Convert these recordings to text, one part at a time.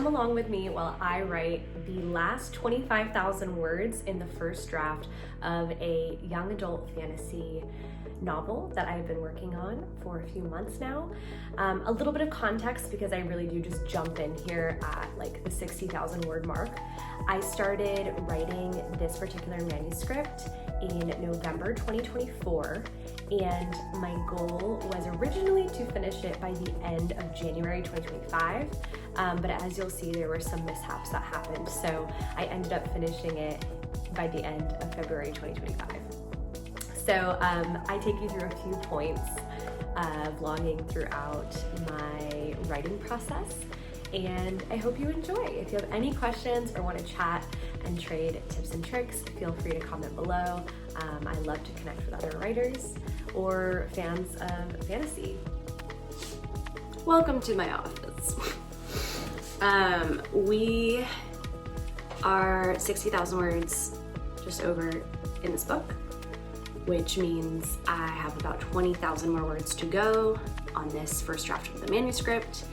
come along with me while I write the last 25,000 words in the first draft of a young adult fantasy novel that I've been working on for a few months now. A little bit of context, because I really do just jump in here at like the 60,000 word mark. I started writing this particular manuscript in November 2024, and my goal was originally to finish it by the end of January 2025, but as you'll see, there were some mishaps that happened, so I ended up finishing it by the end of February 2025. So I take you through a few points of vlogging throughout my writing process, and I hope you enjoy. If you have any questions or want to chat and trade tips and tricks, feel free to comment below. I love to connect with other writers or fans of fantasy. Welcome to my office. We are 60,000 words just over in this book, which means I have about 20,000 more words to go on this first draft of the manuscript,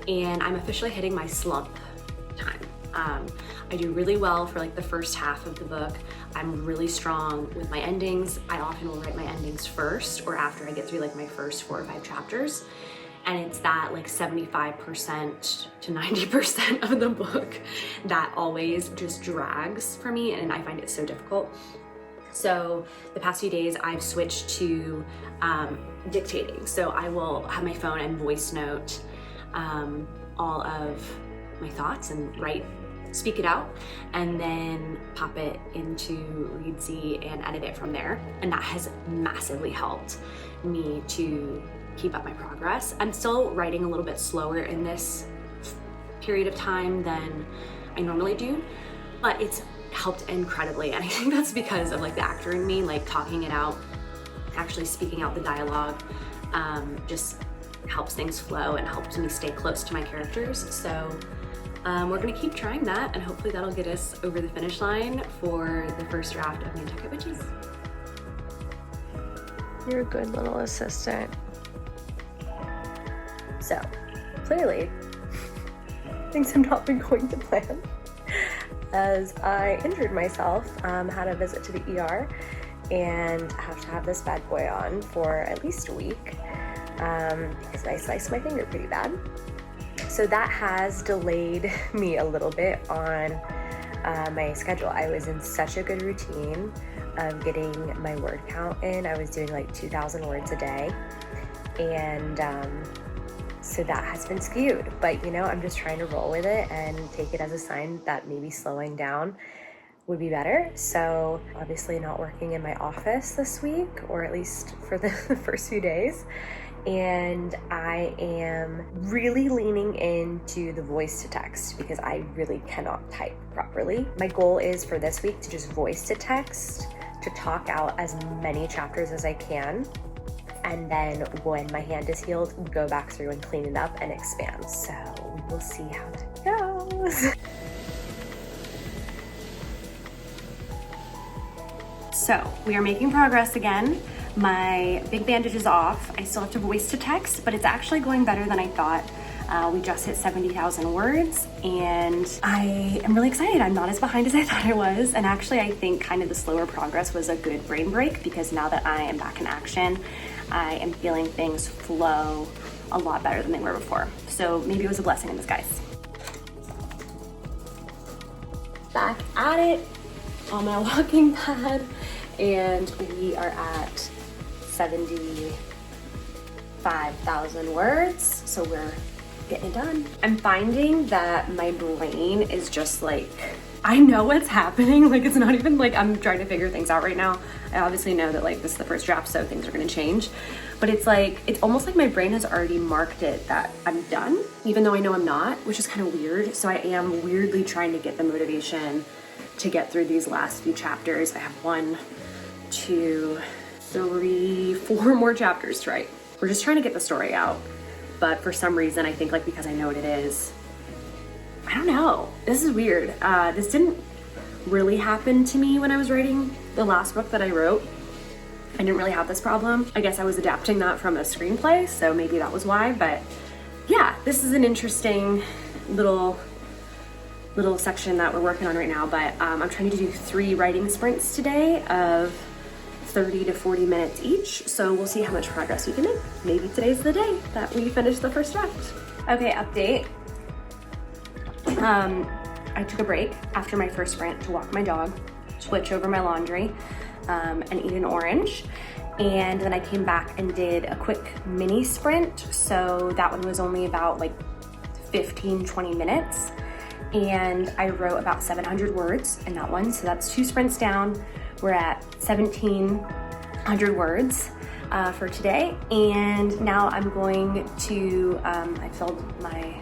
and I'm officially hitting my slump time. I do really well for like the first half of the book. I'm really strong with my endings. I often will write my endings first or after I get through like my first 4 or 5 chapters. And it's that like 75% to 90% of the book that always just drags for me, and I find it so difficult. So the past few days I've switched to dictating. So I will have my phone and voice note all of my thoughts and speak it out, and then pop it into Readsy and edit it from there. And that has massively helped me to keep up my progress. I'm still writing a little bit slower in this period of time than I normally do, but it's helped incredibly. And I think that's because of like the actor in me, like talking it out, actually speaking out the dialogue, just helps things flow and helps me stay close to my characters. So we're gonna keep trying that, and hopefully that'll get us over the finish line for the first draft of Nantucket Witches. You're a good little assistant. So, clearly, things have not been going to plan, as I injured myself, had a visit to the ER, and have to have this bad boy on for at least a week, because I sliced my finger pretty bad. So that has delayed me a little bit on my schedule. I was in such a good routine of getting my word count in. I was doing like 2,000 words a day, and so that has been skewed, but you know, I'm just trying to roll with it and take it as a sign that maybe slowing down would be better. So obviously not working in my office this week, or at least for the first few days. And I am really leaning into the voice to text because I really cannot type properly. My goal is for this week to just voice to text, to talk out as many chapters as I can. And then when my hand is healed, go back through and clean it up and expand. So we will see how that goes. So we are making progress again. My big bandage is off. I still have to voice to text, but it's actually going better than I thought. We just hit 70,000 words, and I am really excited. I'm not as behind as I thought I was, and actually I think kind of the slower progress was a good brain break, because now that I am back in action, I am feeling things flow a lot better than they were before. So maybe it was a blessing in disguise. Back at it on my walking pad, and we are at 75,000 words, so we're getting it done. I'm finding that my brain is just like, I know what's happening. Like, it's not even like I'm trying to figure things out right now. I obviously know that like this is the first draft, so things are gonna change. But it's like, it's almost like my brain has already marked it that I'm done, even though I know I'm not, which is kind of weird. So I am weirdly trying to get the motivation to get through these last few chapters. I have 1, 2, 3, 4 more chapters to write. We're just trying to get the story out. But for some reason, I think like because I know what it is, I don't know. This is weird. This didn't really happen to me when I was writing the last book that I wrote. I didn't really have this problem. I guess I was adapting that from a screenplay, so maybe that was why. But yeah, this is an interesting little little section that we're working on right now, but I'm trying to do 3 writing sprints today of 30 to 40 minutes each. So we'll see how much progress we can make. Maybe today's the day that we finish the first draft. Okay, update. I took a break after my first sprint to walk my dog, switch over my laundry, and eat an orange. And then I came back and did a quick mini sprint. So that one was only about like 15-20 minutes. And I wrote about 700 words in that one. So that's 2 sprints down. We're at 1,700 words for today. And now I'm going to, I filled my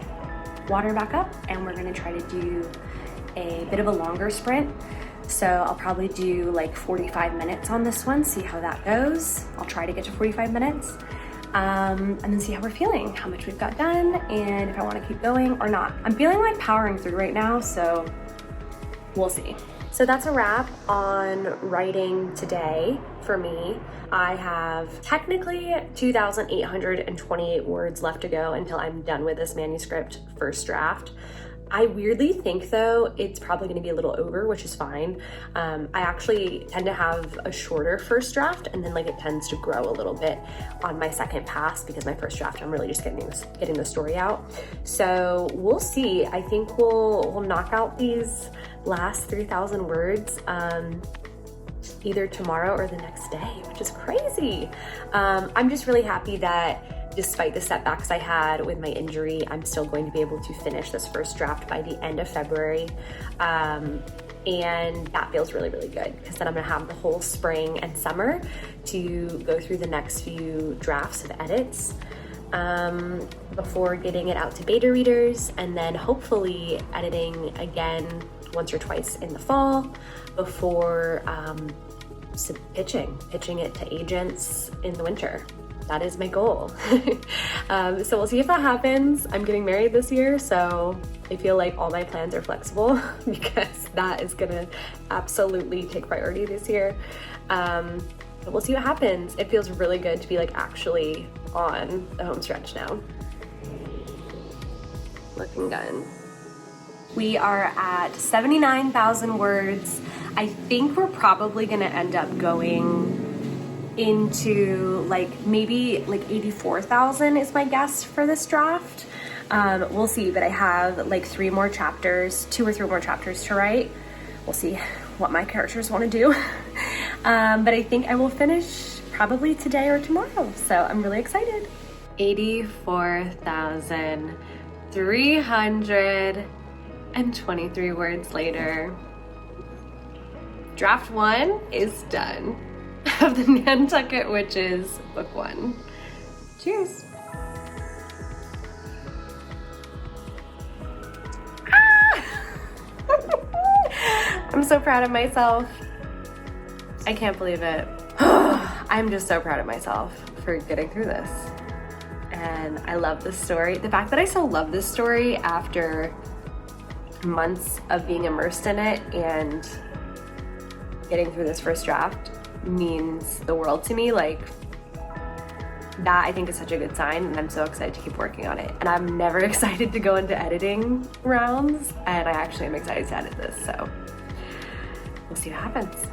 water back up and we're gonna try to do a bit of a longer sprint. So I'll probably do like 45 minutes on this one, see how that goes. I'll try to get to 45 minutes and then see how we're feeling, how much we've got done, and if I wanna keep going or not. I'm feeling like powering through right now, so we'll see. So that's a wrap on writing today for me. I have technically 2,828 words left to go until I'm done with this manuscript first draft. I weirdly think though, it's probably gonna be a little over, which is fine. I actually tend to have a shorter first draft and then like it tends to grow a little bit on my second pass because my first draft, I'm really just getting the story out. So we'll see. I think we'll knock out these last 3,000 words either tomorrow or the next day, which is crazy. I'm just really happy that despite the setbacks I had with my injury, I'm still going to be able to finish this first draft by the end of February. And that feels really, really good because then I'm gonna have the whole spring and summer to go through the next few drafts of edits before getting it out to beta readers, and then hopefully editing again once or twice in the fall before pitching it to agents in the winter. That is my goal. So we'll see if that happens. I'm getting married this year, so I feel like all my plans are flexible because that is gonna absolutely take priority this year. But we'll see what happens. It feels really good to be like actually on the home stretch now. Looking good. We are at 79,000 words. I think we're probably gonna end up going into like maybe like 84,000 is my guess for this draft. We'll see, but I have like 2 or 3 more chapters to write. We'll see what my characters want to do. But I think I will finish probably today or tomorrow, so I'm really excited. 84,323 words later. Draft 1 is done of the Nantucket Witches, book 1. Cheers. I'm so proud of myself. I can't believe it. I'm just so proud of myself for getting through this. And I love this story. The fact that I still love this story after months of being immersed in it and getting through this first draft means the world to me. Like, that I think is such a good sign, and I'm so excited to keep working on it. And I'm never excited to go into editing rounds, and I actually am excited to edit this, so we'll see what happens.